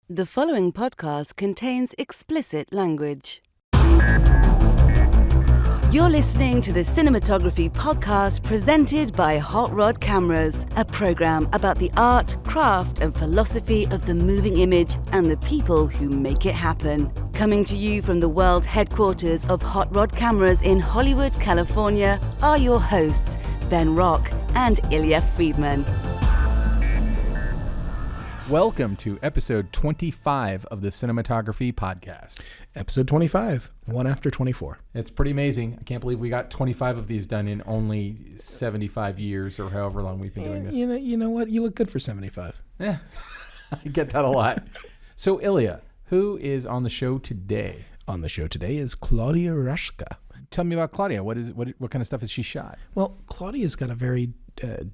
The following podcast contains explicit language. You're listening to the Cinematography podcast presented by Hot Rod Cameras, a program about the art, craft, and philosophy of the moving image and the people who make it happen. Coming to you from the world headquarters of Hot Rod Cameras in Hollywood, California, are your hosts, Ben Rock and Illya Friedman. Welcome to episode 25 of the Cinematography podcast. Episode 25, one after 24. It's pretty amazing. I can't believe we got 25 of these done in only 75 years or however long we've been doing this. You know what? You look good for 75. Yeah, I get that a lot. So Illya, who is on the show today? On the show today is Claudia Raschke. Tell me about Claudia. What kind of stuff has she shot? Well, Claudia's got a very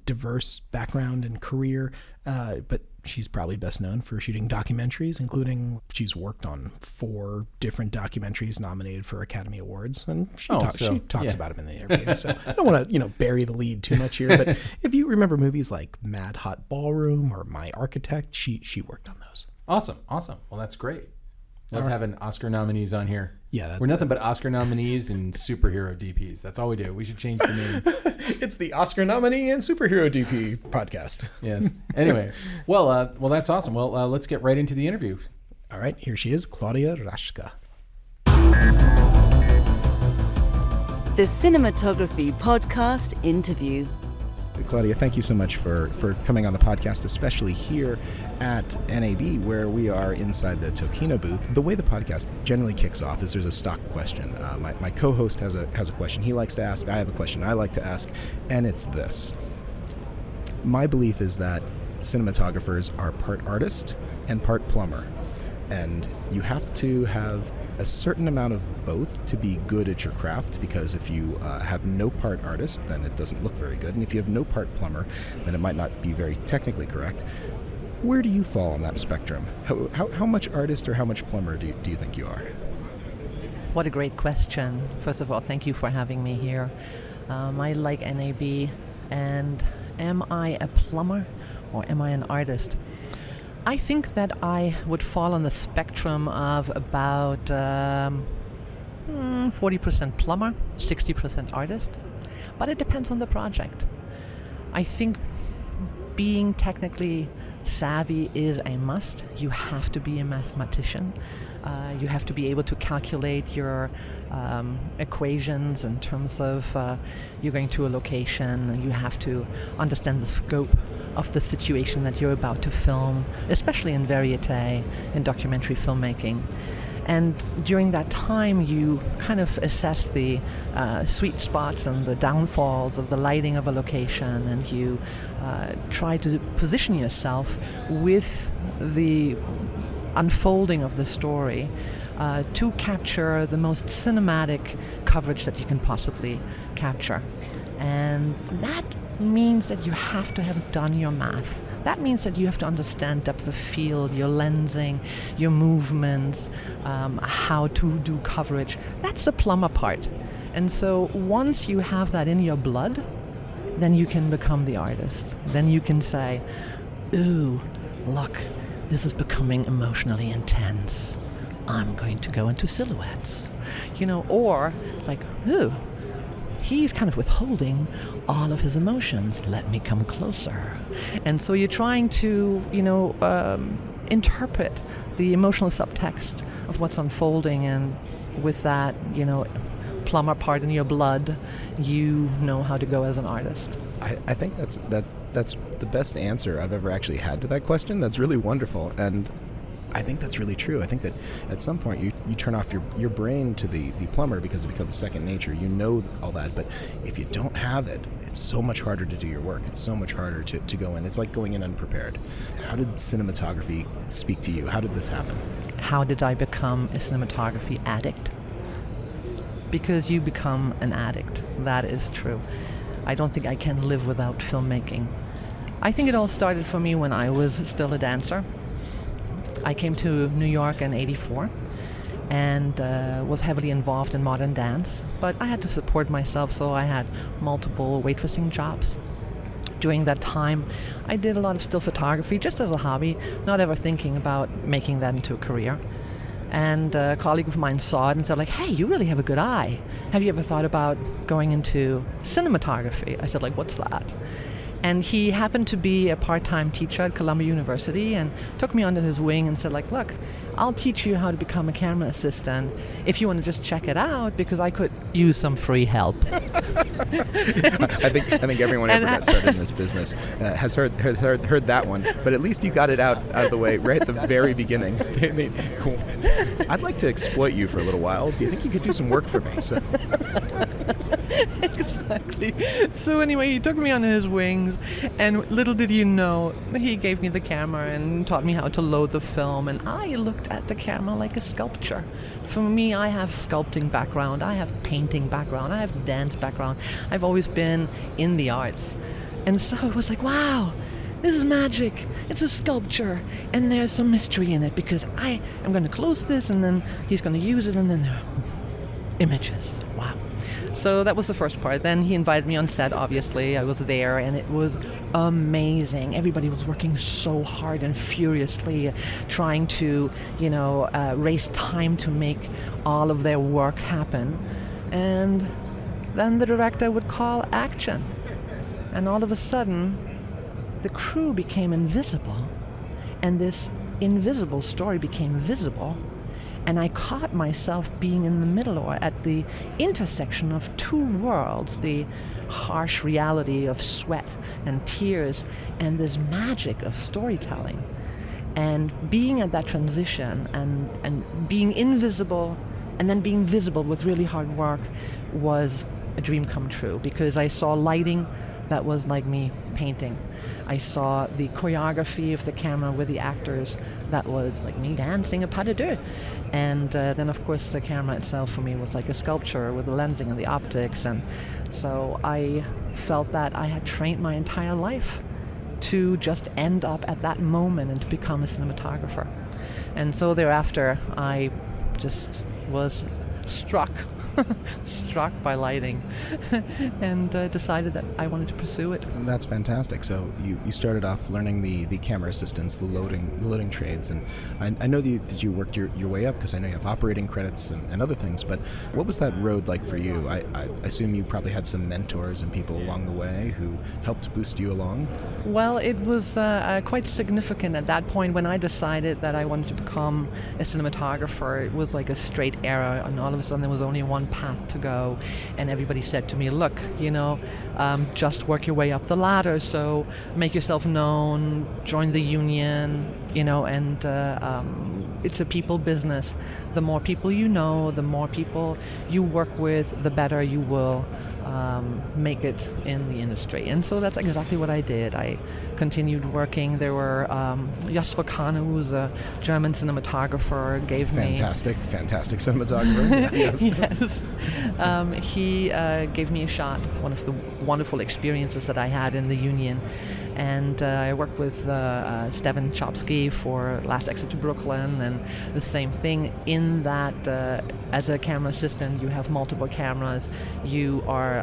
diverse background and career, but she's probably best known for shooting documentaries, including she's worked on 4 different documentaries nominated for Academy Awards, and she talks about them in the interview. So I don't want to bury the lead too much here, but if you remember movies like Mad Hot Ballroom or My Architect, she worked on those. Awesome. Well, that's great. Love having Oscar nominees on here. Yeah, we're nothing but Oscar nominees and superhero DPs. That's all we do. We should change the name. It's the Oscar nominee and superhero DP podcast. Yes. Anyway, well, that's awesome. Well, let's get right into the interview. All right, here she is, Claudia Raschke. The Cinematography podcast interview. Claudia, thank you so much for coming on the podcast, especially here at NAB, where we are inside the Tokino booth. The way the podcast generally kicks off is there's a stock question. My co-host has a question he likes to ask. I have a question I like to ask, and it's this. My belief is that cinematographers are part artist and part plumber, and you have to have a certain amount of both to be good at your craft, because if you have no part artist, then it doesn't look very good, and if you have no part plumber, then it might not be very technically correct. Where do you fall on that spectrum? How much artist or how much plumber do you think you are? What a great question. First of all, thank you for having me here. I like NAB, and am I a plumber or am I an artist? I think that I would fall on the spectrum of about 40% plumber, 60% artist, but it depends on the project. I think being technically savvy is a must. You have to be a mathematician. You have to be able to calculate your equations in terms of you're going to a location. You have to understand the scope of the situation that you're about to film, especially in variété, in documentary filmmaking. And during that time, you kind of assess the sweet spots and the downfalls of the lighting of a location, and you try to position yourself with the unfolding of the story to capture the most cinematic coverage that you can possibly capture. And that means that you have to have done your math. That means that you have to understand depth of field, your lensing, your movements, how to do coverage. That's the plumber part. And so once you have that in your blood, then you can become the artist. Then you can say, ooh, look, this is becoming emotionally intense. I'm going to go into silhouettes. Or like, ooh, he's kind of withholding all of his emotions. Let me come closer. And so you're trying to, interpret the emotional subtext of what's unfolding. And with that, plumber part in your blood, you know how to go as an artist. I think that's the best answer I've ever actually had to that question. That's really wonderful. And I think that's really true. I think that at some point you turn off your brain to the plumber because it becomes second nature. You know all that, but if you don't have it, it's so much harder to do your work. It's so much harder to go in. It's like going in unprepared. How did cinematography speak to you? How did this happen? How did I become a cinematography addict? Because you become an addict. That is true. I don't think I can live without filmmaking. I think it all started for me when I was still a dancer. I came to New York in '84 and was heavily involved in modern dance, but I had to support myself, so I had multiple waitressing jobs. During that time, I did a lot of still photography just as a hobby, not ever thinking about making that into a career. And a colleague of mine saw it and said, like, hey, you really have a good eye. Have you ever thought about going into cinematography? I said, like, what's that? And he happened to be a part-time teacher at Columbia University and took me under his wing and said, like, look, I'll teach you how to become a camera assistant if you want to just check it out, because I could use some free help. I think everyone ever got started in this business has heard that one, but at least you got it out of the way right at the very beginning. I mean, I'd like to exploit you for a little while. Do you think you could do some work for me? So. Exactly. So anyway, he took me under his wings, and little did you know, he gave me the camera and taught me how to load the film, and I looked at the camera like a sculpture. For me, I have sculpting background, I have painting background, I have dance background. I've always been in the arts. And so it was like, wow, this is magic. It's a sculpture, and there's some mystery in it, because I am going to close this, and then he's going to use it, and then there are images. Wow. So that was the first part. Then he invited me on set, obviously. I was there, and it was amazing. Everybody was working so hard and furiously, trying to, raise time to make all of their work happen. And then the director would call action. And all of a sudden, the crew became invisible, and this invisible story became visible. And I caught myself being in the middle, or at the intersection of two worlds, the harsh reality of sweat and tears and this magic of storytelling. And being at that transition and being invisible and then being visible with really hard work was a dream come true, because I saw lighting that was like me painting. I saw the choreography of the camera with the actors that was like me dancing a pas de deux. And then, of course, the camera itself for me was like a sculpture with the lensing and the optics. And so I felt that I had trained my entire life to just end up at that moment and to become a cinematographer. And so thereafter, I just was struck by lighting and decided that I wanted to pursue it. That's fantastic. So you started off learning the camera assistance, the loading trades, and I know that you worked your way up, because I know you have operating credits and other things, but what was that road like for you? I assume you probably had some mentors and people along the way who helped boost you along? Well, it was quite significant at that point when I decided that I wanted to become a cinematographer. It was like a straight arrow, and all of a sudden there was only one path to go, and everybody said to me, look, just work your way up the ladder, so make yourself known, join the union, and it's a people business. The more people you know, the more people you work with, the better you will make it in the industry. And so that's exactly what I did. I continued working. There were Just Vakano, who's a German cinematographer, gave fantastic cinematographer. Yes. Yes. He gave me a shot, one of the wonderful experiences that I had in the union. And I worked with Steven Chopsky for Last Exit to Brooklyn, and the same thing in that as a camera assistant, you have multiple cameras. You are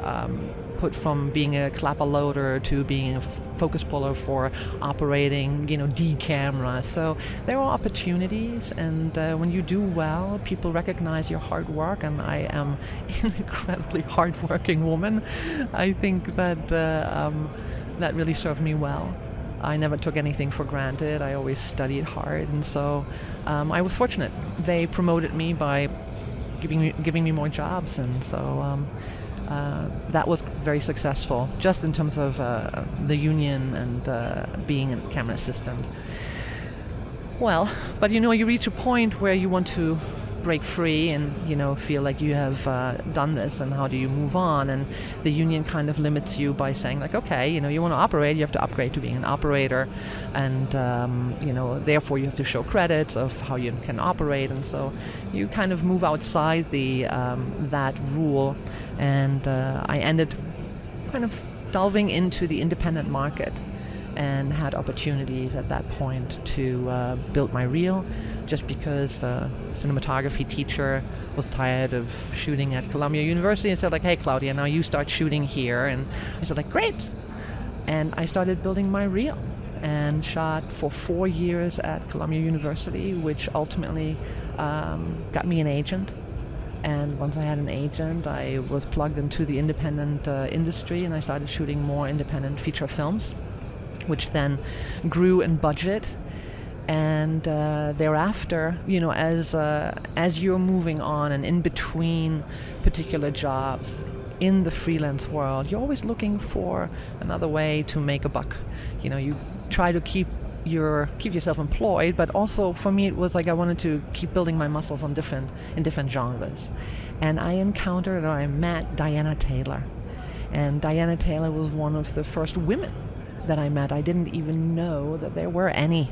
put from being a clapper loader to being a focus puller for operating, D camera. So there are opportunities, and when you do well, people recognize your hard work, and I am an incredibly hardworking woman. I think that that really served me well. I never took anything for granted. I always studied hard, and so I was fortunate. They promoted me by giving me more jobs, and so that was very successful, just in terms of the union and being a camera assistant. Well, but you reach a point where you want to break free and feel like you have done this, and how do you move on? And the union kind of limits you by saying, like, okay, you want to operate, you have to upgrade to being an operator, and therefore you have to show credits of how you can operate, and so you kind of move outside the that rule, and I ended kind of delving into the independent market and had opportunities at that point to build my reel, just because the cinematography teacher was tired of shooting at Columbia University and said, like, hey, Claudia, now you start shooting here. And I said, like, great. And I started building my reel and shot for 4 years at Columbia University, which ultimately got me an agent. And once I had an agent, I was plugged into the independent industry, and I started shooting more independent feature films, which then grew in budget. And thereafter, as you're moving on and in between particular jobs in the freelance world, you're always looking for another way to make a buck. You try to keep yourself employed, but also for me it was like I wanted to keep building my muscles in different genres. And I met Diana Taylor. And Diana Taylor was one of the first women that I met. I didn't even know that there were any.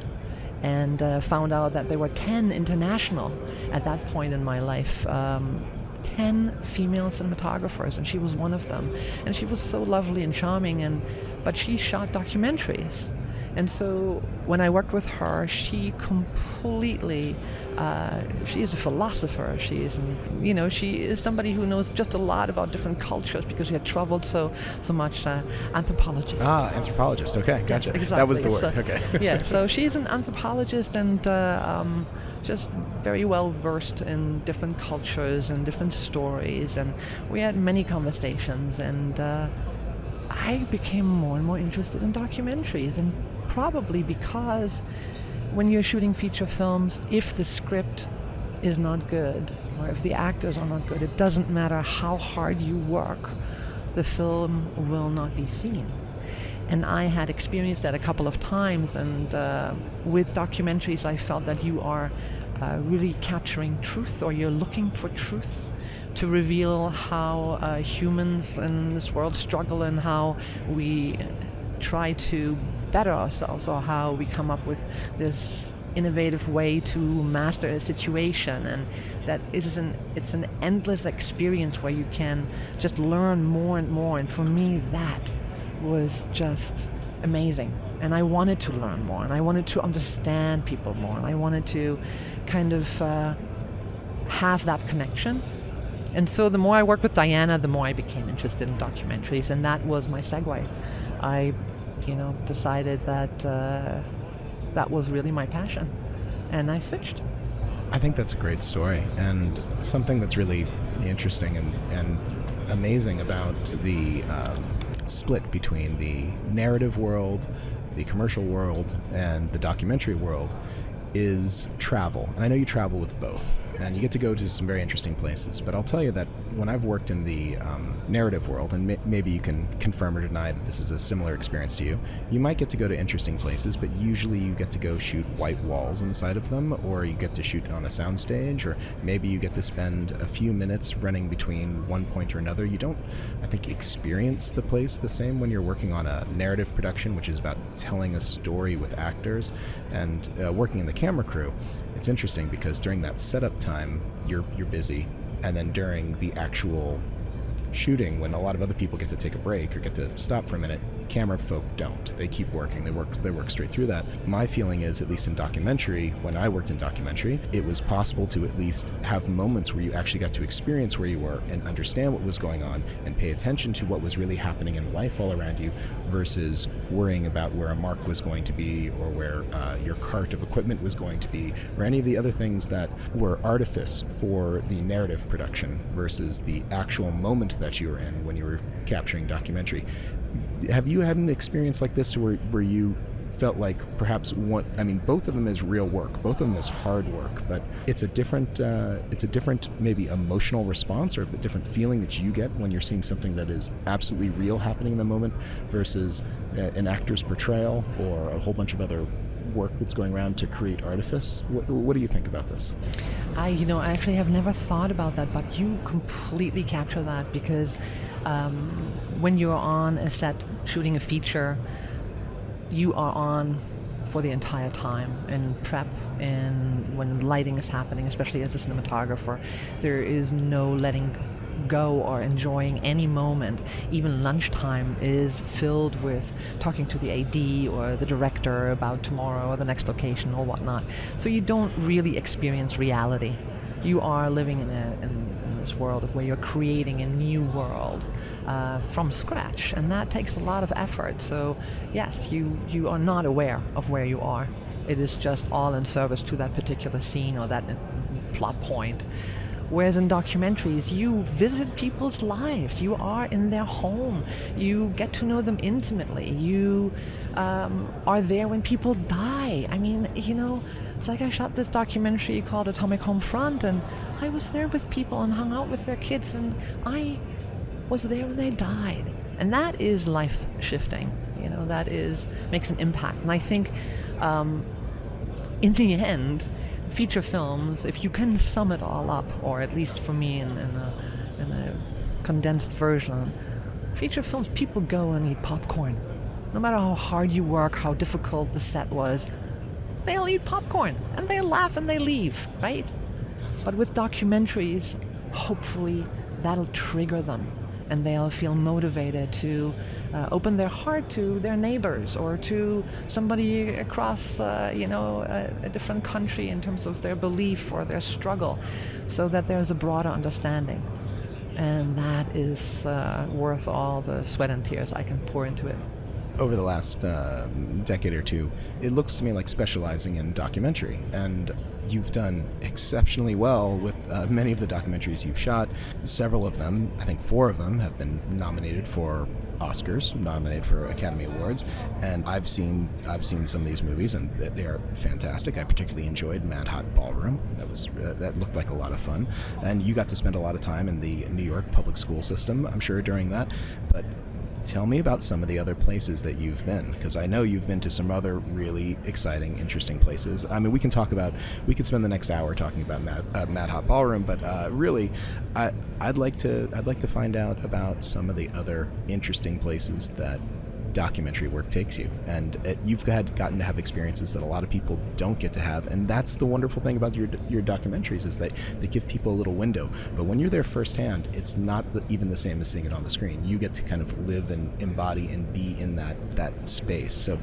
And found out that there were 10 international at that point in my life, 10 female cinematographers, and she was one of them. And she was so lovely and charming, but she shot documentaries. And so when I worked with her, she completely, she is a philosopher. She is somebody who knows just a lot about different cultures because she had traveled so much. Anthropologist. Anthropologist. Okay, gotcha. Yes, exactly. That was the word. So, okay. Yeah, so she's an anthropologist and just very well versed in different cultures and different stories. And we had many conversations, and I became more and more interested in documentaries, and probably because when you're shooting feature films, if the script is not good or if the actors are not good, it doesn't matter how hard you work, the film will not be seen. And I had experienced that a couple of times, and with documentaries I felt that you are really capturing truth, or you're looking for truth to reveal how humans in this world struggle and how we try to better ourselves, or how we come up with this innovative way to master a situation. And that it's an endless experience where you can just learn more and more. And for me, that was just amazing. And I wanted to learn more, and I wanted to understand people more, and I wanted to kind of have that connection. And so the more I worked with Diana, the more I became interested in documentaries, and that was my segue. I decided that that was really my passion, and I switched. I think that's a great story, and something that's really interesting and amazing about the split between the narrative world, the commercial world, and the documentary world is travel. And I know you travel with both, and you get to go to some very interesting places. But I'll tell you that when I've worked in the narrative world, and maybe you can confirm or deny that this is a similar experience to you, you might get to go to interesting places, but usually you get to go shoot white walls inside of them, or you get to shoot on a soundstage, or maybe you get to spend a few minutes running between one point or another. You don't, I think, experience the place the same when you're working on a narrative production, which is about telling a story with actors, and working in the camera crew. It's interesting because during that setup time, you're busy, and then during the actual shooting, when a lot of other people get to take a break or get to stop for a minute, camera folk don't. They keep working. They work straight through that. My feeling is, at least in documentary, when I worked in documentary, it was possible to at least have moments where you actually got to experience where you were and understand what was going on and pay attention to what was really happening in life all around you, versus worrying about where a mark was going to be, or where your cart of equipment was going to be, or any of the other things that were artifice for the narrative production versus the actual moment that you were in when you were capturing documentary. Have you had an experience like this where you felt like perhaps both of them is real work, both of them is hard work, but it's a different maybe emotional response or a different feeling that you get when you're seeing something that is absolutely real happening in the moment versus an actor's portrayal or a whole bunch of other work that's going around to create artifice? What do you think about this? I actually have never thought about that, but you completely capture that, because when you're on a set shooting a feature, you are on for the entire time in prep, and when lighting is happening, especially as a cinematographer, there is no letting go or enjoying any moment. Even lunchtime is filled with talking to the AD or the director about tomorrow or the next location or whatnot. So you don't really experience reality. You are living in a this world of where you're creating a new world from scratch, and that takes a lot of effort. So yes, you are not aware of where you are. It is just all in service to that particular scene or that plot point. Whereas in documentaries, you visit people's lives. You are in their home. You get to know them intimately. You are there when people die. I mean, it's like I shot this documentary called Atomic Home Front, and I was there with people and hung out with their kids, and I was there when they died. And that is life-shifting. That makes an impact. And I think in the end, feature films, if you can sum it all up, or at least for me in a condensed version, feature films, people go and eat popcorn. No matter how hard you work, how difficult the set was, they'll eat popcorn and they laugh and they leave, right? But with documentaries, hopefully that'll trigger them and they'll feel motivated to open their heart to their neighbors or to somebody across a different country in terms of their belief or their struggle, so that there's a broader understanding. And that is worth all the sweat and tears I can pour into it. Over the last decade or two, it looks to me like specializing in documentary, and you've done exceptionally well with many of the documentaries you've shot. Several of them, I think 4 of them, have been nominated for Oscars, nominated for Academy Awards, and I've seen some of these movies, and they are fantastic. I particularly enjoyed Mad Hot Ballroom. That looked like a lot of fun, and you got to spend a lot of time in the New York public school system, I'm sure, during that. But tell me about some of the other places that you've been, because I know you've been to some other really exciting, interesting places. I mean, we can spend the next hour talking about Mad Hot Ballroom, but really, I'd like to find out about some of the other interesting places that documentary work takes you, and you've gotten to have experiences that a lot of people don't get to have, and that's the wonderful thing about your documentaries, is that they give people a little window. But when you're there firsthand, it's not even the same as seeing it on the screen. You get to kind of live and embody and be in that space. So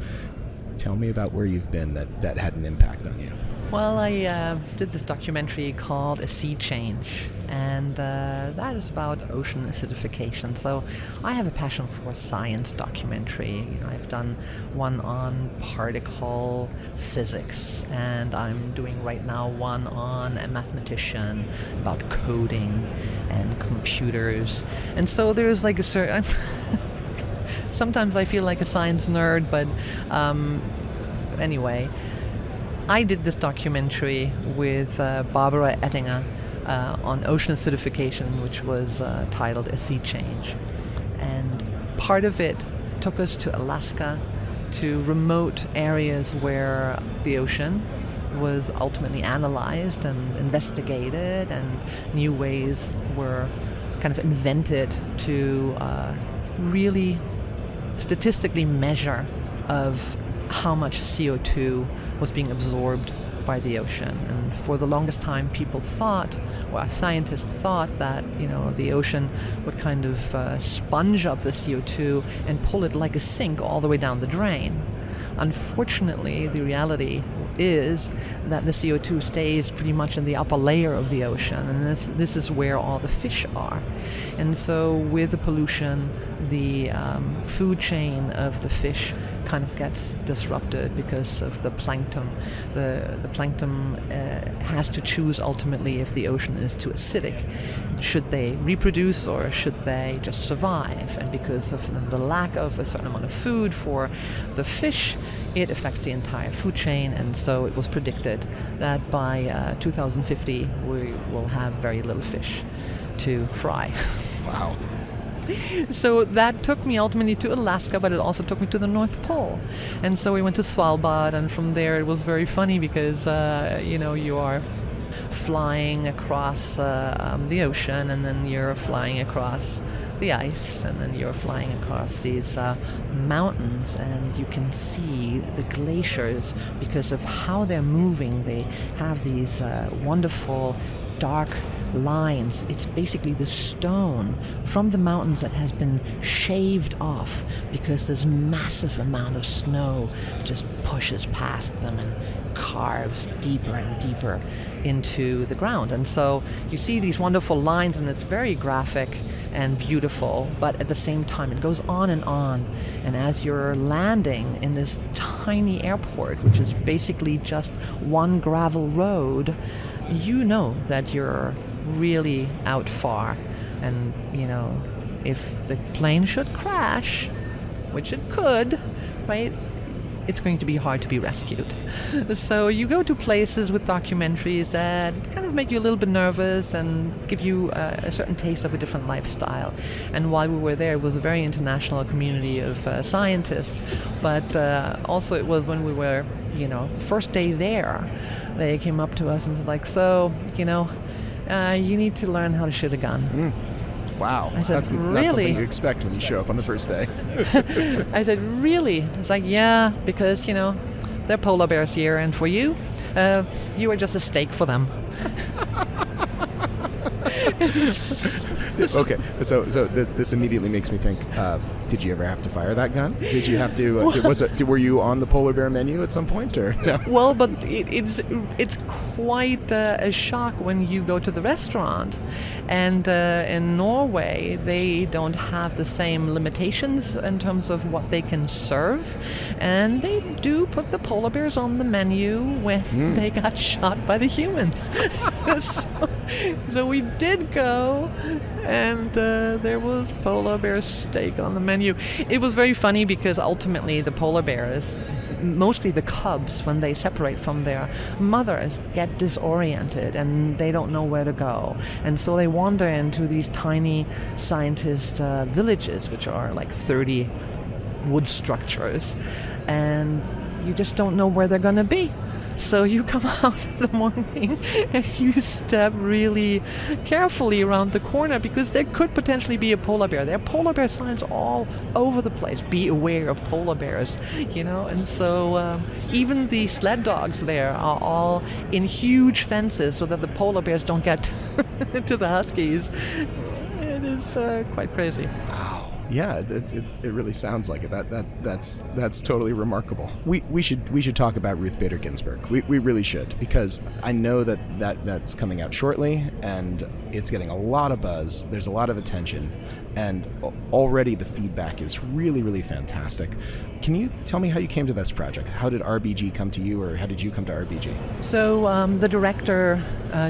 tell me about where you've been that had an impact on you. Well, I did this documentary called A Sea Change, and that is about ocean acidification. So I have a passion for science documentary. I've done one on particle physics, and I'm doing right now one on a mathematician about coding and computers. And so there's like a certain... Sometimes I feel like a science nerd, but anyway... I did this documentary with Barbara Ettinger on ocean acidification, which was titled A Sea Change. And part of it took us to Alaska, to remote areas where the ocean was ultimately analyzed and investigated, and new ways were kind of invented to really statistically measure of how much CO2 was being absorbed by the ocean. And for the longest time, people thought, or scientists thought, that the ocean would kind of sponge up the CO2 and pull it like a sink all the way down the drain. Unfortunately, the reality is that the CO2 stays pretty much in the upper layer of the ocean, and this is where all the fish are. And so with the pollution, the food chain of the fish kind of gets disrupted because of the plankton. The plankton has to choose ultimately if the ocean is too acidic. Should they reproduce or should they just survive? And because of the lack of a certain amount of food for the fish, it affects the entire food chain, and so it was predicted that by 2050 we will have very little fish to fry. Wow. So that took me ultimately to Alaska, but it also took me to the North Pole. And so we went to Svalbard, and from there it was very funny because, you are flying across the ocean, and then you're flying across the ice, and then you're flying across these mountains, and you can see the glaciers because of how they're moving. They have these wonderful dark lines. It's basically the stone from the mountains that has been shaved off because this massive amount of snow just pushes past them and carves deeper and deeper into the ground. And so you see these wonderful lines, and it's very graphic and beautiful, but at the same time it goes on. And as you're landing in this tiny airport, which is basically just one gravel road, you know that you're really out far. And, if the plane should crash, which it could, right, it's going to be hard to be rescued. So you go to places with documentaries that kind of make you a little bit nervous and give you a certain taste of a different lifestyle. And while we were there, it was a very international community of scientists, but also it was when we were, first day there, they came up to us and said, like, so, you need to learn how to shoot a gun. Wow, I said, that's really? not something you expect when you show up on the first day. I said, really? It's like, yeah, because, there are polar bears here, and for you, you are just a steak for them. Okay, so this immediately makes me think, did you ever have to fire that gun? Did you have to, were you on the polar bear menu at some point, or no? Well, but it's quite a shock when you go to the restaurant. And in Norway, they don't have the same limitations in terms of what they can serve. And they do put the polar bears on the menu when they got shot by the humans. So we did go, and there was polar bear steak on the menu. It was very funny because ultimately the polar bears, mostly the cubs, when they separate from their mothers, get disoriented and they don't know where to go. And so they wander into these tiny scientist villages, which are like 30 wood structures. And you just don't know where they're going to be. So you come out in the morning and you step really carefully around the corner because there could potentially be a polar bear. There are polar bear signs all over the place. Be aware of polar bears, And so even the sled dogs there are all in huge fences so that the polar bears don't get to the huskies. It is quite crazy. Wow. Yeah, it really sounds like it. That's totally remarkable. We should talk about Ruth Bader Ginsberg. We really should, because I know that's coming out shortly, and it's getting a lot of buzz. There's a lot of attention, and already the feedback is really, really fantastic. Can you tell me how you came to this project? How did RBG come to you, or how did you come to RBG? So the director,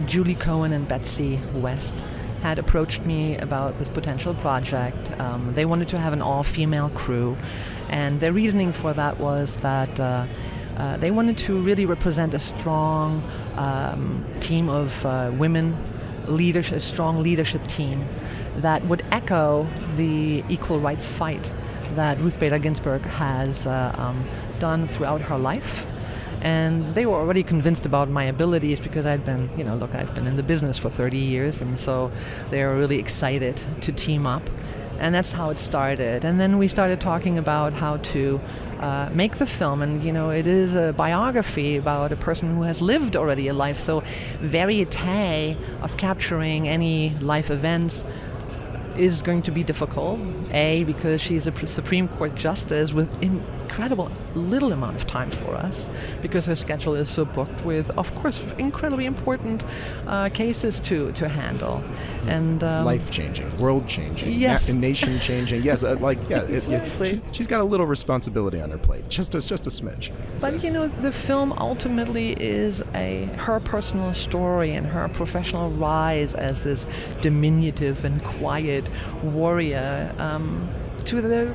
Julie Cohen and Betsy West, had approached me about this potential project. They wanted to have an all-female crew, and their reasoning for that was that they wanted to really represent a strong team of women, a strong leadership team that would echo the equal rights fight that Ruth Bader Ginsberg has done throughout her life. And they were already convinced about my abilities because I've been in the business for 30 years, and so they were really excited to team up. And that's how it started. And then we started talking about how to make the film. And, it is a biography about a person who has lived already a life. So variety of capturing any life events is going to be difficult. A, because she's a Supreme Court justice with incredible little amount of time for us, because her schedule is so booked with, of course, incredibly important cases to handle. And life-changing, world-changing, yes. nation-changing. Yes, exactly. She's got a little responsibility on her plate, just a smidge. But the film ultimately is her personal story and her professional rise as this diminutive and quiet warrior to the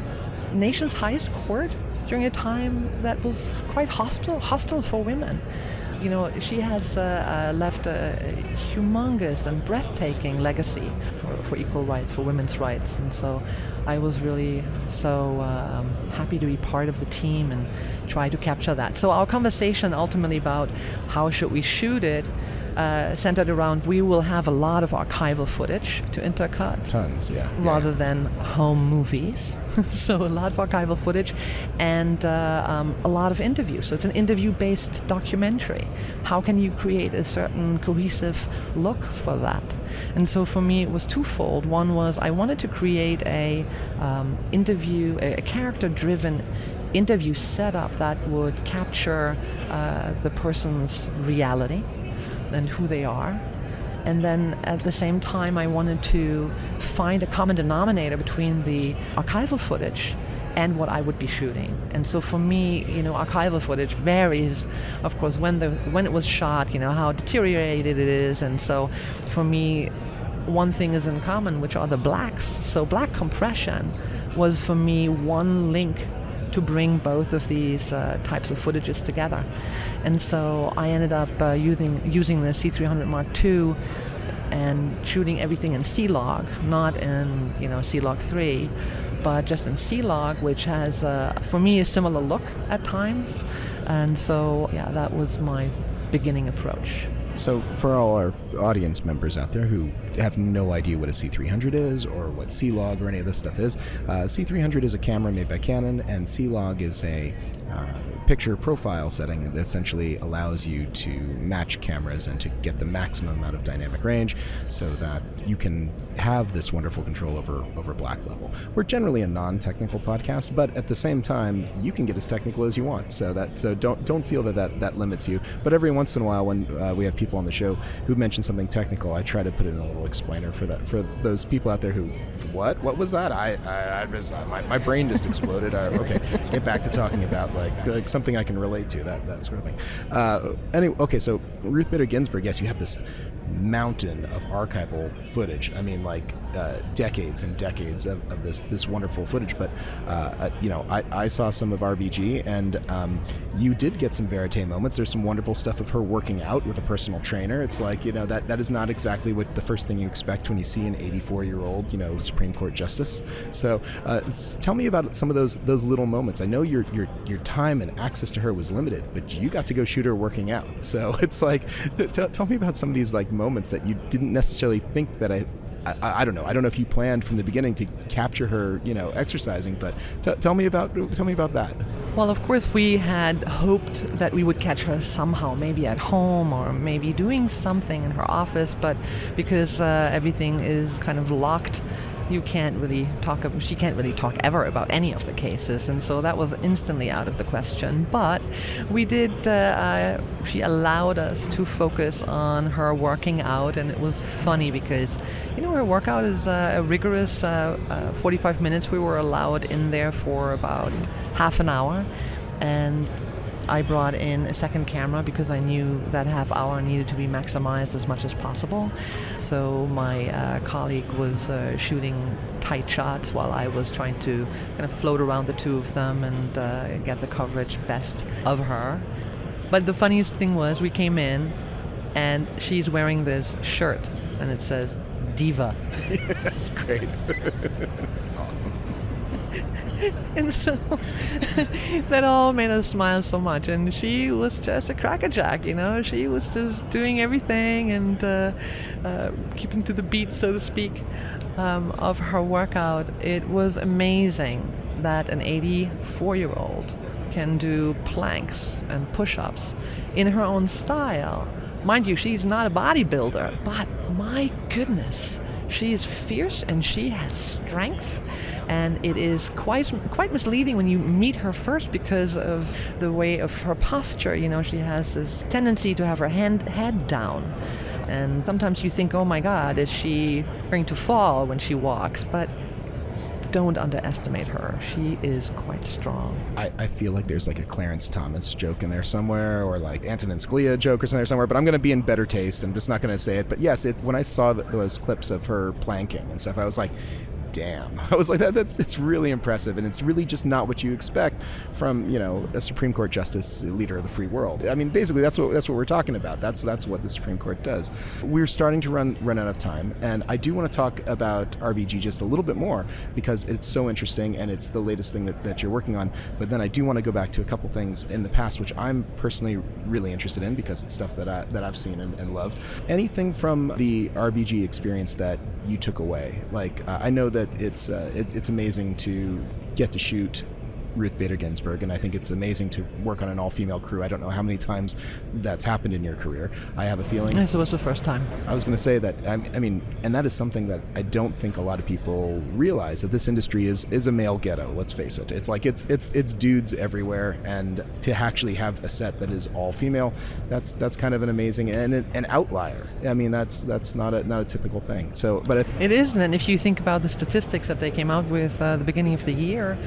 nation's highest court during a time that was quite hostile for women. She has left a humongous and breathtaking legacy for equal rights, for women's rights. And so I was really so happy to be part of the team and try to capture that. So our conversation ultimately about how should we shoot it centered around we will have a lot of archival footage to intercut. Tons, yeah. Rather than home movies. So a lot of archival footage and a lot of interviews. So it's an interview-based documentary. How can you create a certain cohesive look for that? And so for me it was twofold. One was I wanted to create a character-driven interview setup that would capture the person's reality and who they are. And then at the same time, I wanted to find a common denominator between the archival footage and what I would be shooting. And so for me, archival footage varies, of course, when it was shot, how deteriorated it is. And so for me, one thing is in common, which are the blacks. So black compression was for me one link to bring both of these types of footages together. And so I ended up using the C300 Mark II and shooting everything in C-Log, not in C-Log 3, but just in C-Log, which has, for me, a similar look at times. And so, that was my beginning approach. So for all our audience members out there who have no idea what a C300 is or what C-Log or any of this stuff is, C300 is a camera made by Canon, and C-Log is a picture profile setting that essentially allows you to match cameras and to get the maximum amount of dynamic range so that you can have this wonderful control over black level. We're generally a non-technical podcast, but at the same time, you can get as technical as you want. So don't feel that limits you. But every once in a while, when we have people on the show who mention something technical, I try to put in a little explainer for those people out there who, what was that? My brain just exploded. Okay, get back to talking about like something I can relate to, that sort of thing. Anyway, okay, so Ruth Bader Ginsberg, yes, you have this mountain of archival footage. I mean, decades and decades of this wonderful footage. But I saw some of RBG, and you did get some verite moments. There's some wonderful stuff of her working out with a personal trainer. It's like, that is not exactly what the first thing you expect when you see an 84-year-old Supreme Court justice. So tell me about some of those little moments. I know your time and access to her was limited, but you got to go shoot her working out. So it's like, tell me about some of these moments that you didn't necessarily think that I don't know. I don't know if you planned from the beginning to capture her, exercising, but tell me about that. Well, of course, we had hoped that we would catch her somehow, maybe at home or maybe doing something in her office, but because everything is kind of locked, she can't really talk ever about any of the cases, and so that was instantly out of the question. But we did, she allowed us to focus on her working out, and it was funny because, her workout is a rigorous 45 minutes. We were allowed in there for about half an hour, and I brought in a second camera because I knew that half hour needed to be maximized as much as possible. So my colleague was shooting tight shots while I was trying to kind of float around the two of them and get the coverage best of her. But the funniest thing was we came in and she's wearing this shirt and it says Diva. That's great. That's awesome. And so that all made us smile so much. And she was just a crackerjack, She was just doing everything and keeping to the beat, so to speak, of her workout. It was amazing that an 84-year-old can do planks and push-ups in her own style. Mind you, she's not a bodybuilder, but my goodness, she's fierce and she has strength. And it is quite misleading when you meet her first because of the way of her posture. She has this tendency to have her head down. And sometimes you think, oh my God, is she going to fall when she walks? But don't underestimate her. She is quite strong. I feel like there's a Clarence Thomas joke in there somewhere, or Antonin Scalia joke or something somewhere, but I'm going to be in better taste. I'm just not going to say it. But yes, when I saw those clips of her planking and stuff, I was like, damn. I was like, it's really impressive, and it's really just not what you expect from, you know, a Supreme Court justice, leader of the free world. I mean, basically, that's what we're talking about. That's what the Supreme Court does. We're starting to run out of time, and I do want to talk about RBG just a little bit more because it's so interesting, and it's the latest thing that you're working on. But then I do want to go back to a couple things in the past, which I'm personally really interested in because it's stuff that I've seen and loved. Anything from the RBG experience that you took away? Like, I know that it's amazing to get to shoot Ruth Bader Ginsberg, and I think it's amazing to work on an all-female crew. I don't know how many times that's happened in your career. I have a feeling this was the first time. I was going to say that, I mean, and that is something that I don't think a lot of people realize, that this industry is a male ghetto, let's face it. It's like it's dudes everywhere, and to actually have a set that is all female, that's kind of an amazing and an outlier. I mean, that's not a typical thing. So, but it isn't, and if you think about the statistics that they came out with the beginning of the year,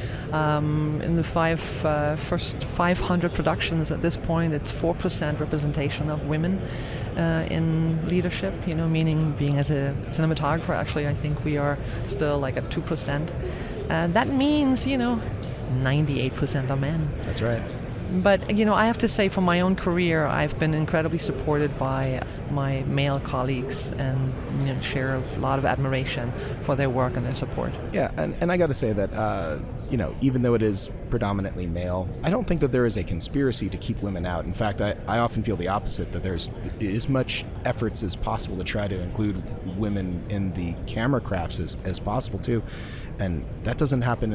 in the first 500 productions at this point, it's 4% representation of women in leadership, you know, meaning being as a cinematographer, actually, I think we are still like at 2%. That means, you know, 98% are men. That's right. But, you know, I have to say, for my own career, I've been incredibly supported by my male colleagues and, you know, share a lot of admiration for their work and their support. Yeah, and I got to say that, you know, even though it is predominantly male, I don't think that there is a conspiracy to keep women out. In fact, I often feel the opposite, that there's as much efforts as possible to try to include women in the camera crafts as possible, too. And that doesn't happen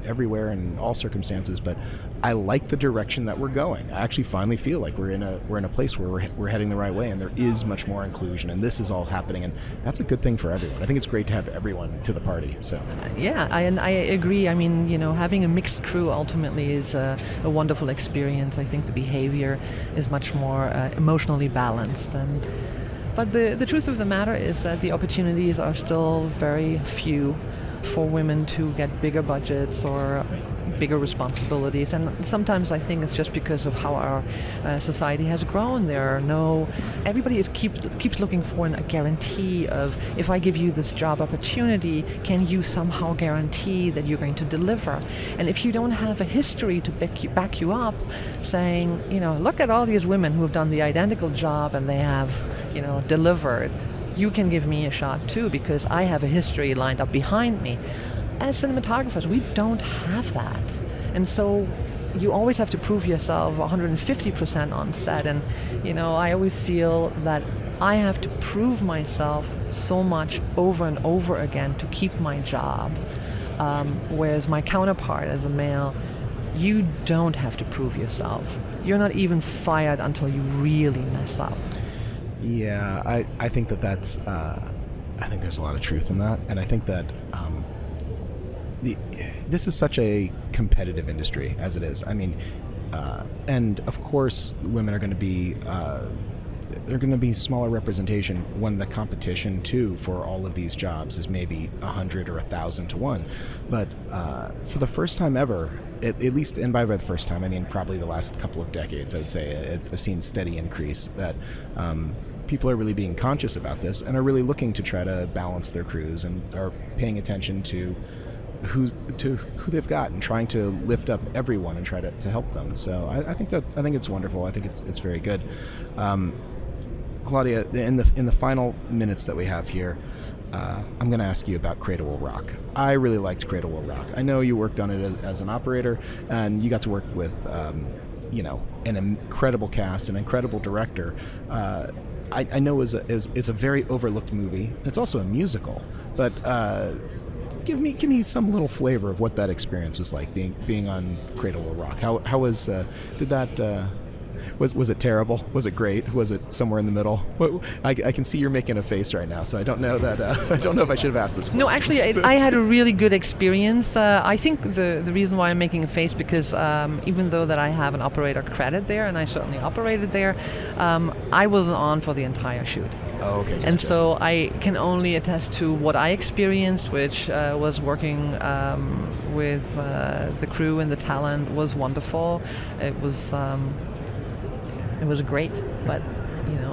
everywhere in all circumstances, but I like the direction that we're going. I actually finally feel like we're in a place where we're heading the right way, and there is much more inclusion, and this is all happening, and that's a good thing for everyone. I think it's great to have everyone to the party. So yeah, I agree. I mean, you know, having a mixed crew ultimately is a wonderful experience. I think the behavior is much more emotionally balanced, but the truth of the matter is that the opportunities are still very few for women to get bigger budgets or bigger responsibilities, and sometimes I think it's just because of how our society has grown. Everybody keeps looking for a guarantee of, if I give you this job opportunity, can you somehow guarantee that you're going to deliver? And if you don't have a history to back you up, saying, you know, look at all these women who have done the identical job and they have, you know, delivered, you can give me a shot too because I have a history lined up behind me. As cinematographers, we don't have that. And so you always have to prove yourself 150% on set. And, you know, I always feel that I have to prove myself so much over and over again to keep my job. Whereas my counterpart as a male, you don't have to prove yourself. You're not even fired until you really mess up. Yeah, I think that's I think there's a lot of truth in that, and I think that this is such a competitive industry as it is. I mean, and of course, women are going to be they're going to be smaller representation when the competition too for all of these jobs is maybe 100 or 1,000 to 1. But for the first time ever, at least, and by the first time I mean probably the last couple of decades, I would say I've seen steady increase that people are really being conscious about this and are really looking to try to balance their crews and are paying attention to who they've got and trying to lift up everyone and try to help them. So I think it's wonderful. I think it's very good. Claudia, in the final minutes that we have here, I'm going to ask you about Cradle Will Rock. I really liked Cradle Will Rock. I know you worked on it as an operator, and you got to work with you know, an incredible cast, an incredible director. I know it's a very overlooked movie. It's also a musical, but give me some little flavor of what that experience was like being on Cradle Will Rock. How was was it terrible? Was it great? Was it somewhere in the middle? I can see you're making a face right now, so I don't know that I don't know if I should have asked this question. No, actually, I had a really good experience. I think the reason why I'm making a face because even though that I have an operator credit there, and I certainly operated there, I wasn't on for the entire shoot. Oh, okay. Gotcha. And so I can only attest to what I experienced, which was working with the crew and the talent was wonderful. It was great, but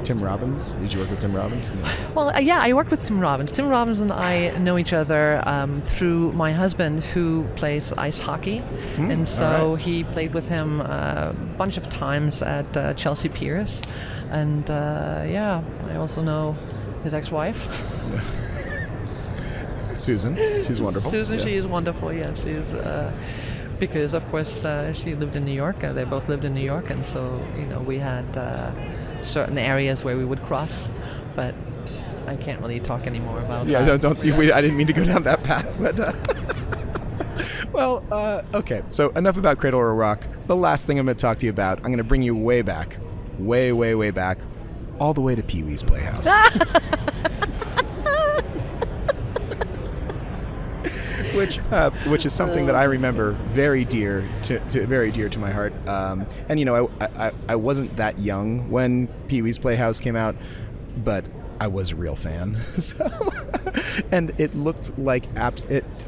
Tim Robbins? Did you work with Tim Robbins? No. Well, yeah, I worked with Tim Robbins. Tim Robbins and I know each other through my husband, who plays ice hockey. And so he played with him a bunch of times at Chelsea Piers. And I also know his ex-wife. Susan. She's wonderful. Susan, yeah. she is wonderful, yes. She's... because, of course, she lived in New York. They both lived in New York, and so, we had certain areas where we would cross, but I can't really talk anymore about that. Yeah, I didn't mean to go down that path, but... Well, okay, so enough about Cradle or Rock. The last thing I'm going to talk to you about, I'm going to bring you way back, way, way, way back, all the way to Pee-wee's Playhouse. Which is something that I remember very dear to my heart. I wasn't that young when Pee-wee's Playhouse came out, but I was a real fan. And it looked like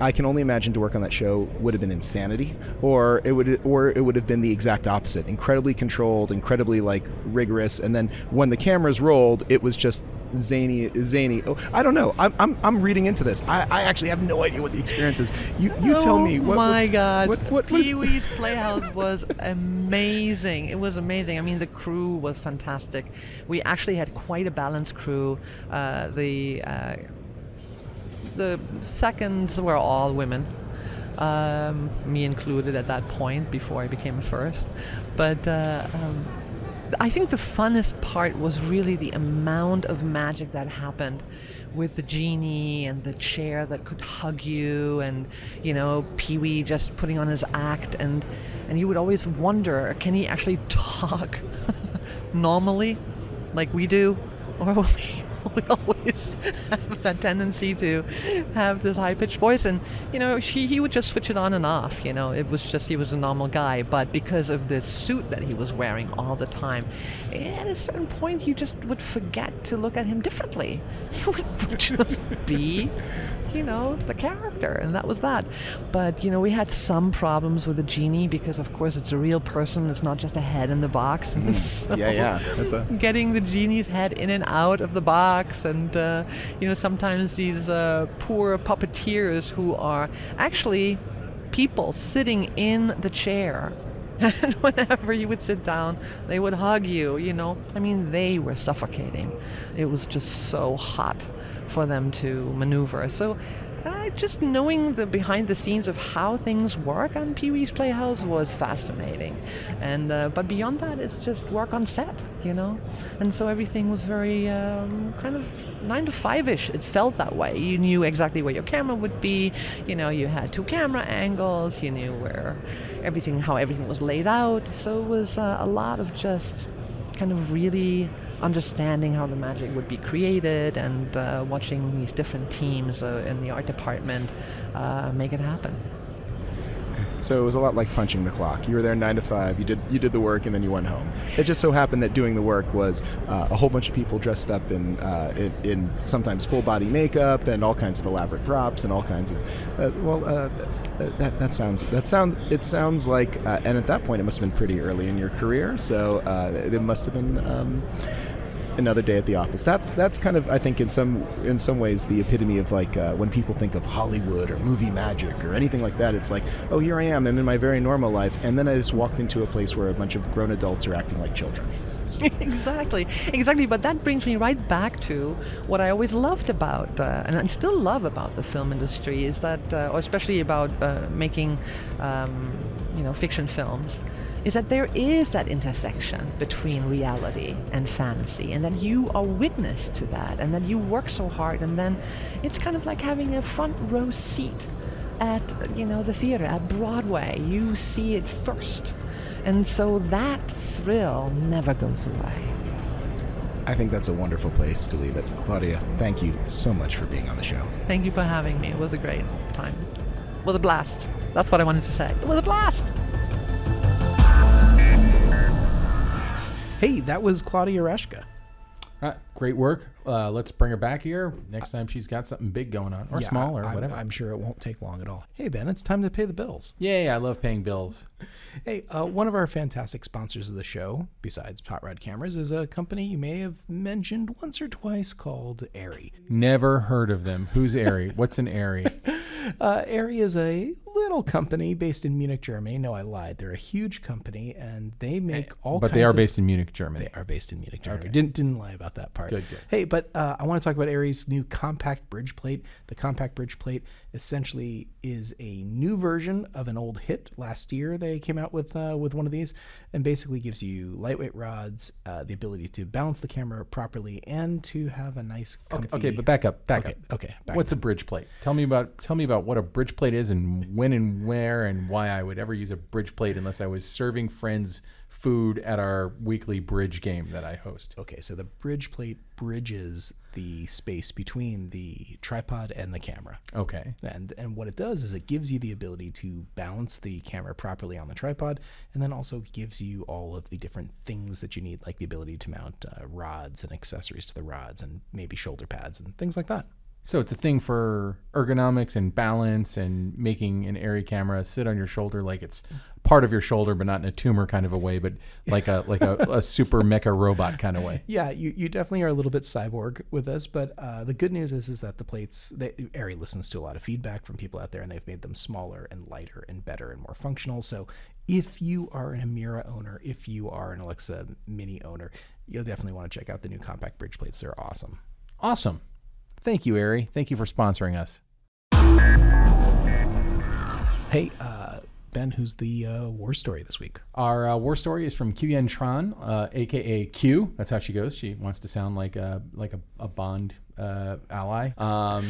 I can only imagine to work on that show would have been insanity, or it would have been the exact opposite, incredibly controlled, incredibly rigorous, and then when the cameras rolled, it was just zany. Oh, I don't know. I'm reading into this. I actually have no idea what the experience is. You tell me. Oh my gosh! What Pee-wee's Playhouse was amazing. It was amazing. I mean, the crew was fantastic. We actually had quite a balanced crew. The seconds were all women. Me included at that point before I became a first. But I think the funnest part was really the amount of magic that happened with the genie and the chair that could hug you, and Pee-wee just putting on his act, and you would always wonder, can he actually talk normally like we do, or will he always have that tendency to have this high-pitched voice? And he would just switch it on and off. It was just, he was a normal guy, but because of the suit that he was wearing all the time, at a certain point you just would forget to look at him differently. He would just be the character, and that was that. But we had some problems with the genie, because of course it's a real person, it's not just a head in the box. So getting the genie's head in and out of the box, and sometimes these poor puppeteers who are actually people sitting in the chair, and whenever you would sit down, they would hug you. I mean, they were suffocating. It was just so hot for them to maneuver. So just knowing the behind the scenes of how things work on Pee-wee's Playhouse was fascinating. And but beyond that, it's just work on set, And so everything was very kind of 9 to 5-ish. It felt that way. You knew exactly where your camera would be. You had 2 camera angles. You knew how everything was laid out. So it was a lot of just kind of really understanding how the magic would be created, and watching these different teams in the art department make it happen. So it was a lot like punching the clock. You were there 9 to 5. You did the work, and then you went home. It just so happened that doing the work was a whole bunch of people dressed up in sometimes full body makeup and all kinds of elaborate props and all kinds of It sounds like, and at that point it must have been pretty early in your career. So it must have been another day at the office. That's kind of, I think, in some ways the epitome of when people think of Hollywood or movie magic or anything like that. It's like, oh, here I am. I'm in my very normal life, and then I just walked into a place where a bunch of grown adults are acting like children. Exactly. But that brings me right back to what I always loved about, and I still love about the film industry, is that, or especially about making, fiction films, is that there is that intersection between reality and fantasy, and that you are witness to that, and that you work so hard, and then it's kind of like having a front row seat at the theater, at Broadway. You see it first, and so that thrill never goes away. I think that's a wonderful place to leave it. Claudia, thank you so much for being on the show. Thank you for having me. It was a great time. It was a blast. That's what I wanted to say. It was a blast. Hey, that was Claudia Raschke. Great work. Let's bring her back here next time she's got something big going on, or small, or whatever. I'm sure it won't take long at all. Hey, Ben, it's time to pay the bills. Yay, I love paying bills. Hey, one of our fantastic sponsors of the show, besides Hot Rod Cameras, is a company you may have mentioned once or twice called Arri. Never heard of them. Who's Arri? What's an Arri? Arri is a little company based in Munich, Germany. No, I lied. They're a huge company, and they make all But kinds they are of... based in Munich, Germany. They are based in Munich, Germany. Okay. Didn't lie about that part. Good. Hey, but I want to talk about Arri's new compact bridge plate. The compact bridge plate essentially is a new version of an old hit. Last year, they came out with one of these, and basically gives you lightweight rods, the ability to balance the camera properly, and to have a nice comfy... Okay, but back up. Okay. What's a bridge plate? Tell me about what a bridge plate is, and when and where and why I would ever use a bridge plate unless I was serving friends food at our weekly bridge game that I host. Okay, so the bridge plate bridges the space between the tripod and the camera. Okay. And what it does is it gives you the ability to balance the camera properly on the tripod, and then also gives you all of the different things that you need, like the ability to mount rods and accessories to the rods, and maybe shoulder pads and things like that. So it's a thing for ergonomics and balance, and making an Arri camera sit on your shoulder like it's part of your shoulder, but not in a tumor kind of a way, but like a super mecha robot kind of way. Yeah, you definitely are a little bit cyborg with this, but the good news is that the plates, Arri listens to a lot of feedback from people out there, and they've made them smaller and lighter and better and more functional. So if you are an Amira owner, if you are an Alexa Mini owner, you'll definitely want to check out the new compact bridge plates. They're awesome. Awesome. Thank you, Arri. Thank you for sponsoring us. Hey, Ben, who's the war story this week? Our war story is from Quyen Tran, a.k.a. Q. That's how she goes. She wants to sound like a Bond ally.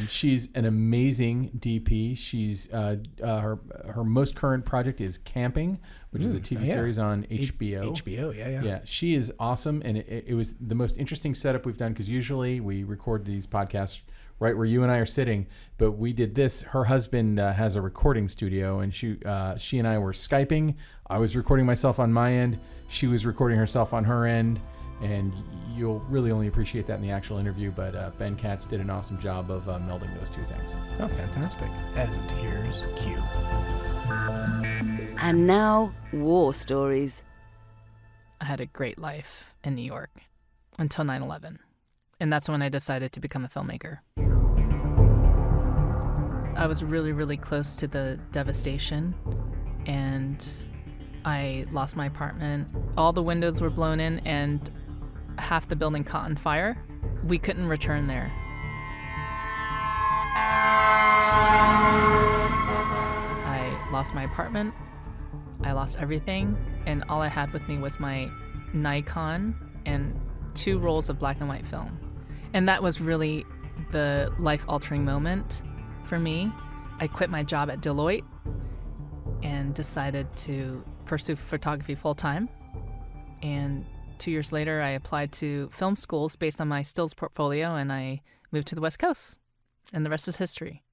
She's an amazing DP. She's her most current project is Camping, which is a TV series on HBO. HBO, yeah. Yeah, she is awesome, and it was the most interesting setup we've done, because usually we record these podcasts right where you and I are sitting, but we did this. Her husband has a recording studio, and she and I were Skyping. I was recording myself on my end. She was recording herself on her end, and you'll really only appreciate that in the actual interview, but Ben Katz did an awesome job of melding those two things. Oh, fantastic. And here's Q. And now, war stories. I had a great life in New York until 9/11. And that's when I decided to become a filmmaker. I was really, really close to the devastation, and I lost my apartment. All the windows were blown in, and half the building caught on fire. We couldn't return there. I lost my apartment. I lost everything, and all I had with me was my Nikon and 2 rolls of black and white film. And that was really the life-altering moment for me. I quit my job at Deloitte and decided to pursue photography full-time. And 2 years later, I applied to film schools based on my stills portfolio, and I moved to the West Coast. And the rest is history.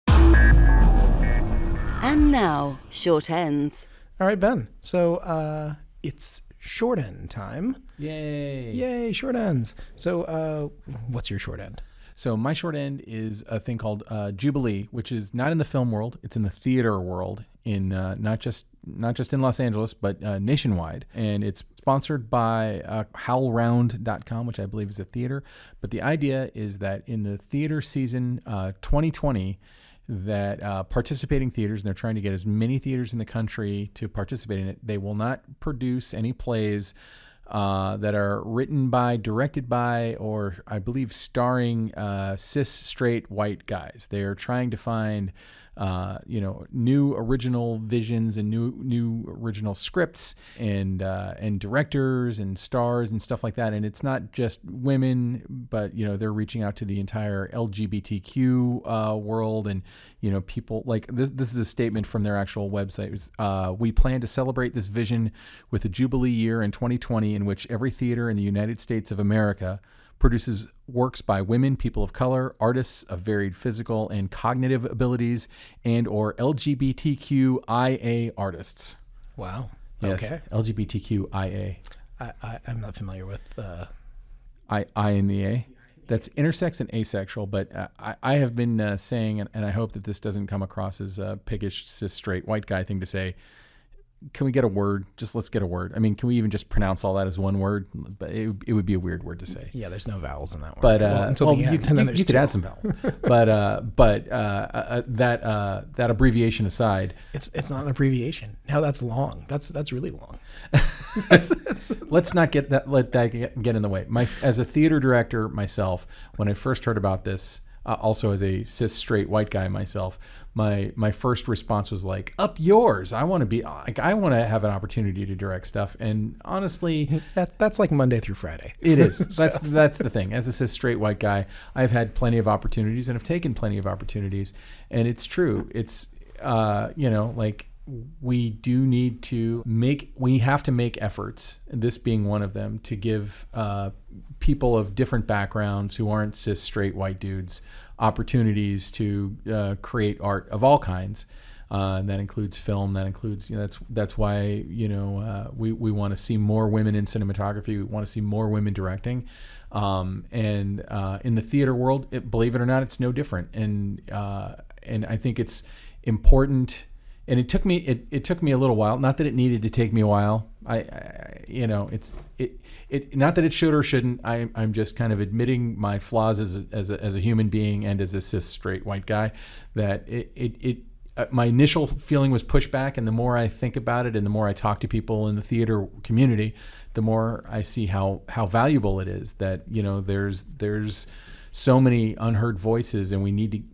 And now, short ends. All right, Ben. So it's short end time. Yay, short ends. So what's your short end? So my short end is a thing called Jubilee, which is not in the film world. It's in the theater world, in not just in Los Angeles, but nationwide. And it's sponsored by howlround.com, which I believe is a theater. But the idea is that in the theater season 2020, that participating theaters, and they're trying to get as many theaters in the country to participate in it, they will not produce any plays that are written by, directed by, or I believe starring cis, straight, white guys. They're trying to find new original visions and new original scripts and directors and stars and stuff like that. And it's not just women, but they're reaching out to the entire LGBTQ world, and people like this. This is a statement from their actual website. We plan to celebrate this vision with a Jubilee year in 2020, in which every theater in the United States of America produces works by women, people of color, artists of varied physical and cognitive abilities, and or LGBTQIA artists. Wow. Yes, Okay. LGBTQIA. I'm not familiar with I in the A. That's intersex and asexual, but I have been saying, and I hope that this doesn't come across as a piggish, cis, straight, white guy thing to say, can we get a word? Just let's get a word. I mean, can we even just pronounce all that as one word? But it would be a weird word to say. Yeah, there's no vowels in that word. But until the end, and then there's you could add some vowels. but that abbreviation aside, it's not an abbreviation. Now that's long. That's really long. Let's not let that get in the way. As a theater director myself, when I first heard about this, also as a cis straight white guy myself, my first response was like, up yours. I want to have an opportunity to direct stuff. And honestly, that's like Monday through Friday. It is. That's the thing. As a cis straight white guy, I've had plenty of opportunities and have taken plenty of opportunities. And it's true. It's we have to make efforts, this being one of them, to give people of different backgrounds who aren't cis straight white dudes opportunities to create art of all kinds. That includes film. That includes, that's why, we want to see more women in cinematography. We want to see more women directing. And in the theater world, believe it or not, it's no different. And I think it's important. And it took me a little while. Not that it needed to take me a while. Not that it should or shouldn't. I'm just kind of admitting my flaws as a human being and as a cis straight white guy. That my initial feeling was pushback, and the more I think about it, and the more I talk to people in the theater community, the more I see how valuable it is. That there's so many unheard voices, and we need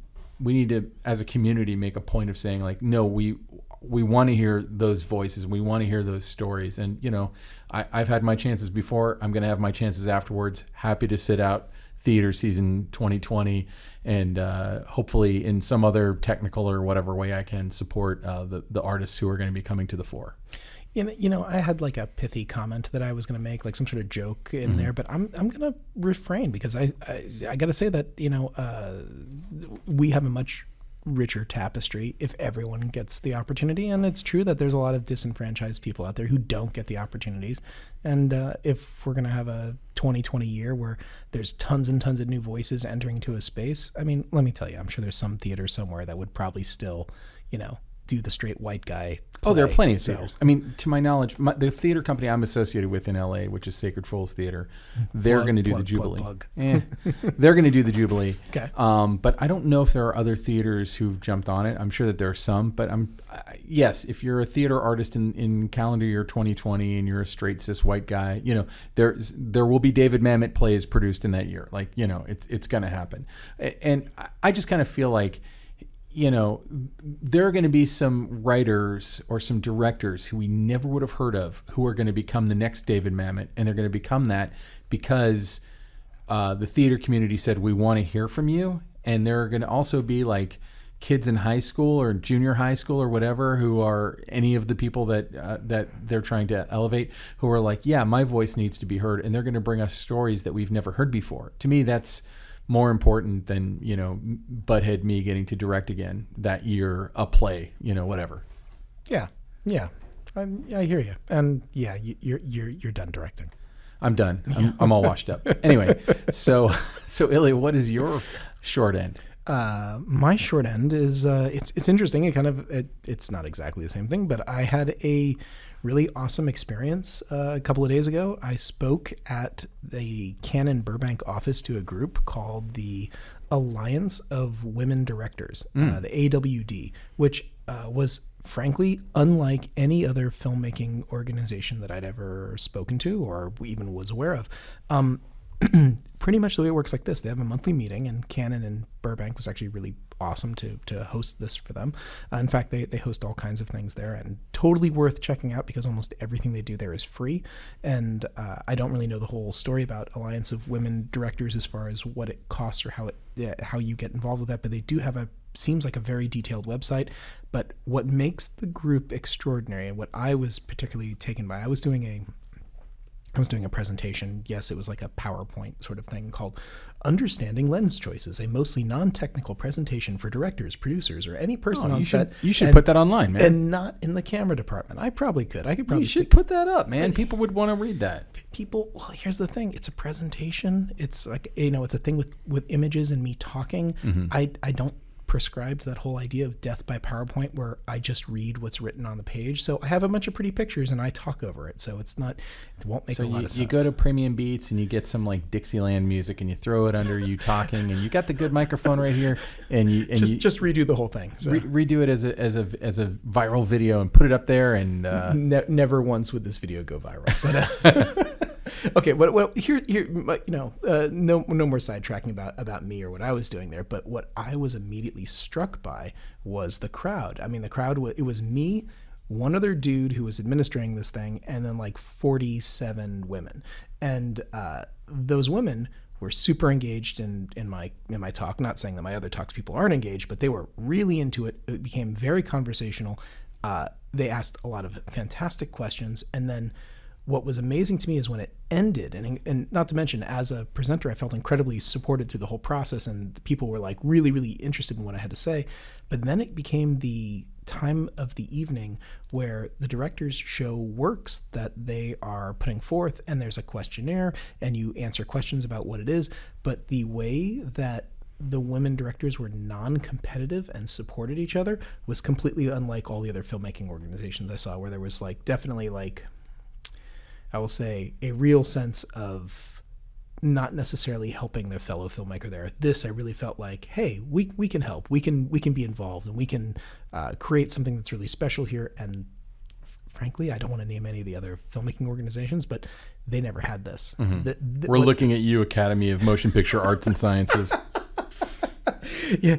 to, as a community, make a point of saying, like, no, we want to hear those voices. We want to hear those stories. And, I've had my chances before. I'm going to have my chances afterwards. Happy to sit out theater season 2020 and hopefully in some other technical or whatever way I can support the artists who are going to be coming to the fore. I had like a pithy comment that I was going to make, like some sort of joke in there, but I'm going to refrain because I got to say that, we have a much richer tapestry if everyone gets the opportunity. And it's true that there's a lot of disenfranchised people out there who don't get the opportunities. And if we're going to have a 2020 year where there's tons and tons of new voices entering to a space, I mean, let me tell you, I'm sure there's some theater somewhere that would probably still, do the straight white guy play. Oh, there are plenty of theaters. I mean, to my knowledge, the theater company I'm associated with in LA, which is Sacred Fools Theater, they're going to do the Jubilee. They're going to do the Jubilee. Okay. But I don't know if there are other theaters who've jumped on it. I'm sure that there are some, but yes, if you're a theater artist in calendar year 2020 and you're a straight cis white guy, there will be David Mamet plays produced in that year. Like, it's going to happen. And I just kind of feel like, there are going to be some writers or some directors who we never would have heard of who are going to become the next David Mamet, and they're going to become that because the theater community said, we want to hear from you. And there are going to also be like kids in high school or junior high school or whatever who are any of the people that they're trying to elevate, who are like, yeah, my voice needs to be heard, and they're going to bring us stories that we've never heard before. To me, that's more important than, butthead me getting to direct again that year, a play, whatever. Yeah. I hear you. And yeah, you're done directing. I'm done. I'm all washed up. Anyway, so Illya, what is your short end? My short end is it's interesting. It's not exactly the same thing, but I had a really awesome experience a couple of days ago. I spoke at the Canon Burbank office to a group called the Alliance of Women Directors, the AWD, which was frankly unlike any other filmmaking organization that I'd ever spoken to or even was aware of. Pretty much the way it works like this. They have a monthly meeting, and Canon in Burbank was actually really awesome to host this for them. In fact, they host all kinds of things there, and totally worth checking out because almost everything they do there is free. And I don't really know the whole story about Alliance of Women Directors as far as what it costs or how you get involved with that, but they do have seems like a very detailed website. But what makes the group extraordinary, and what I was particularly taken by, I was doing I was doing a presentation. Yes, it was like a PowerPoint sort of thing called Understanding Lens Choices, a mostly non-technical presentation for directors, producers, or any person on set. You should put that online, man. And not in the camera department. I probably could. I could probably. You should put that up, man. People would want to read that. Well, here's the thing. It's a presentation. It's like, it's a thing with images and me talking. Mm-hmm. I don't prescribe to that whole idea of death by PowerPoint where I just read what's written on the page. So I have a bunch of pretty pictures and I talk over it. So it won't make a lot of sense. You go to Premium Beats and you get some like Dixieland music and you throw it under you talking, and you got the good microphone right here, and you just redo the whole thing. So. Redo it as a viral video and put it up there. And never once would this video go viral. But okay, well, here, no more sidetracking about me or what I was doing there. But what I was immediately struck by was the crowd. I mean, the crowd, it was me, one other dude who was administering this thing, and then like 47 women. And those women were super engaged in my talk. Not saying that my other talks people aren't engaged, but they were really into it. It became very conversational. They asked a lot of fantastic questions, and then what was amazing to me is when it ended, and not to mention, as a presenter, I felt incredibly supported through the whole process, and the people were like really, really interested in what I had to say. But then it became the time of the evening where the directors show works that they are putting forth, and there's a questionnaire, and you answer questions about what it is. But the way that the women directors were non-competitive and supported each other was completely unlike all the other filmmaking organizations I saw, where there was like definitely like, I will say, a real sense of not necessarily helping their fellow filmmaker there. This, I really felt like, hey, we can help. We can be involved, and we can create something that's really special here. And frankly, I don't want to name any of the other filmmaking organizations, but they never had this. Mm-hmm. We're looking at you, Academy of Motion Picture Arts and Sciences. Yeah.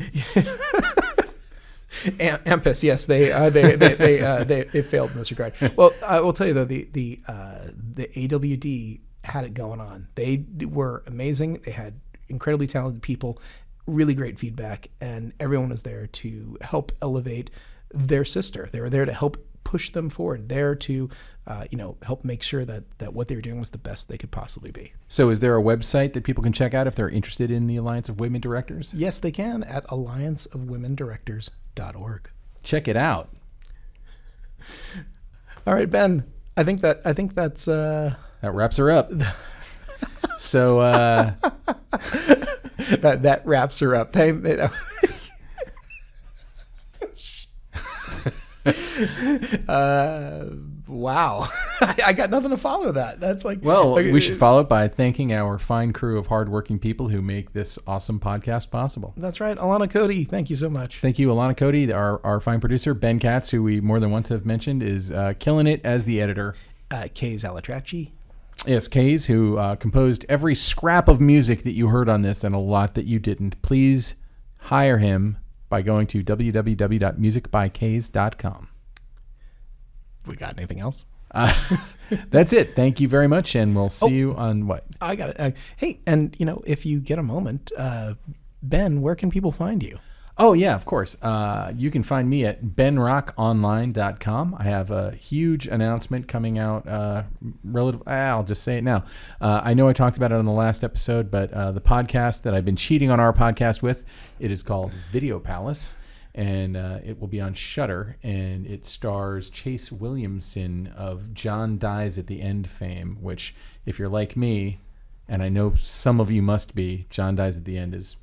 AMPAS, yes, they failed in this regard. Well, I will tell you though, the AWD had it going on. They were amazing. They had incredibly talented people, really great feedback, and everyone was there to help elevate their sister. They were there to help push them forward, there to help make sure that what they were doing was the best they could possibly be. So is there a website that people can check out if they're interested in the Alliance of Women Directors? Yes, they can, at allianceofwomendirectors.org. Check it out. All right, Ben. I think that's that wraps her up. So that wraps her up. Wow. I got nothing to follow that. That's like, well, we should follow it by thanking our fine crew of hardworking people who make this awesome podcast possible. That's right. Alana Cody, thank you so much. Thank you, Alana Cody. Our fine producer, Ben Katz, who we more than once have mentioned, is killing it as the editor. Kay Zalatracci. Yes, Kays, who composed every scrap of music that you heard on this and a lot that you didn't. Please hire him by going to www.musicbykays.com. We got anything else? That's it. Thank you very much, and we'll see you on what? I got it. Hey, and if you get a moment, Ben, where can people find you? Oh, yeah, of course. You can find me at benrockonline.com. I have a huge announcement coming out. I'll just say it now. I know I talked about it on the last episode, but the podcast that I've been cheating on our podcast with, it is called Video Palace, and it will be on Shudder, and it stars Chase Williamson of John Dies at the End fame, which, if you're like me, and I know some of you must be, John Dies at the End is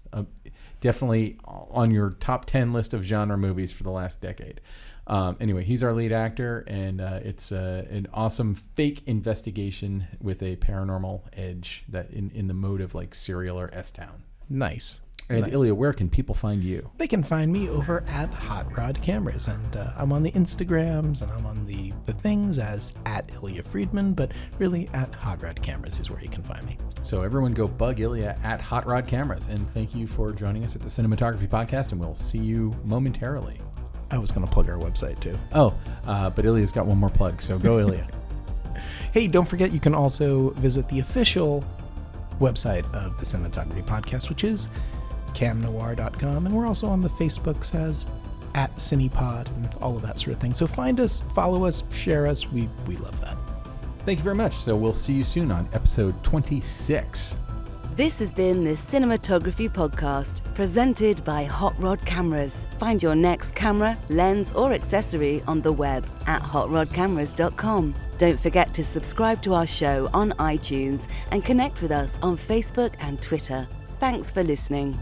definitely on your top 10 list of genre movies for the last decade. Anyway, he's our lead actor, and it's an awesome fake investigation with a paranormal edge that in the mode of like Serial or S-Town. Nice. And nice. Ilya, where can people find you? They can find me over at Hot Rod Cameras, and I'm on the Instagrams, and I'm on the things as at Illya Friedman, but really at Hot Rod Cameras is where you can find me. So everyone go bug Ilya at Hot Rod Cameras, and thank you for joining us at the Cinematography Podcast, and we'll see you momentarily. I was going to plug our website too. Oh, but Ilya's got one more plug, so go Ilya. Hey, don't forget you can also visit the official website of the Cinematography Podcast, which is camnoir.com, and we're also on the Facebooks as at Cinepod and all of that sort of thing. So find us, follow us, share us. We love that. Thank you very much. So we'll see you soon on episode 26. This has been the Cinematography Podcast, presented by Hot Rod Cameras. Find your next camera, lens, or accessory on the web at hotrodcameras.com. Don't forget to subscribe to our show on iTunes and connect with us on Facebook and Twitter. Thanks for listening.